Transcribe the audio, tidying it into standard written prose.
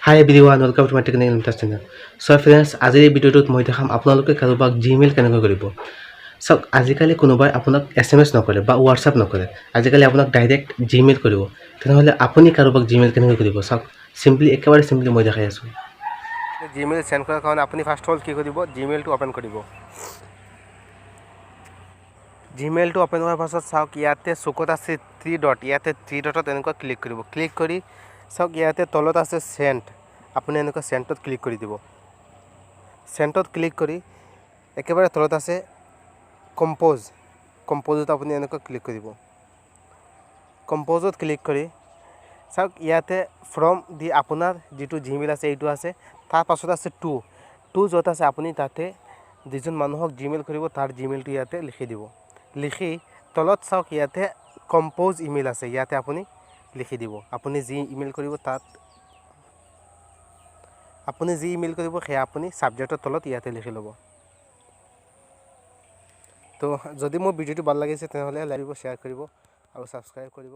Hi everyone, welcome to my technical interest channel. So friends, আজিৰ এই ভিডিঅ'টোত মই দেখাম আপোনালোকে কাৰোবাক জিমেইল কেনেকৈ কৰিব। চাওক আজিকালি কোনোবাই আপোনাক SMS নকৰে বা WhatsApp নকৰে। আজিকালি আপোনাক ডাইৰেক্ট জিমেইল কৰিব। তেনেহ'লে আপুনি কাৰোবাক জিমেইল কেনেকৈ কৰিব? চাওক একেবাৰে চিম্পলি মই দেখাই আছোঁ। জিমেইল সেন্ড কৰাৰ কাৰণে আপুনি ফাৰ্ষ্ট অফ অল কি কৰিব? জিমেইলটো ওপেন কৰিব। জিমেইলটো ওপেন হোৱাৰ পাছত চাওক ইয়াতে চুকত আছে 3 ডট, ইয়াতে 3 ডটত এনেকুৱা ক্লিক কৰিব। ক্লিক কৰি চাওক ইয়াতে তলত আছে সেন্ড, আপুনি এনেকুৱা সেন্ডত ক্লিক কৰি দিব। সেন্ডত ক্লিক কৰি একেবাৰে তলত আছে কম্পোজত আপুনি এনেকুৱা ক্লিক কৰিব। কম্পোজত ক্লিক কৰি চাওক ইয়াতে ফ্ৰম দি আপোনাৰ যিটো জিমেইল আছে এইটো আছে, তাৰ পাছত আছে টু য'ত আছে আপুনি তাতে যিজন মানুহক জিমেইল কৰিব তাৰ জিমেইলটো ইয়াতে লিখি দিব। লিখি তলত চাওক ইয়াতে কম্পোজ ইমেইল আছে, ইয়াতে আপুনি লিখি দিব। আপুনি যি ইমেইল কৰিব সেয়া আপুনি ছাবজেক্টৰ তলত ইয়াতে লিখি ল'ব। তো যদি মোৰ ভিডিঅ'টো ভাল লাগিছে তেনেহ'লে লাইক কৰিব, শ্বেয়াৰ কৰিব আৰু ছাবস্ক্ৰাইব কৰিব।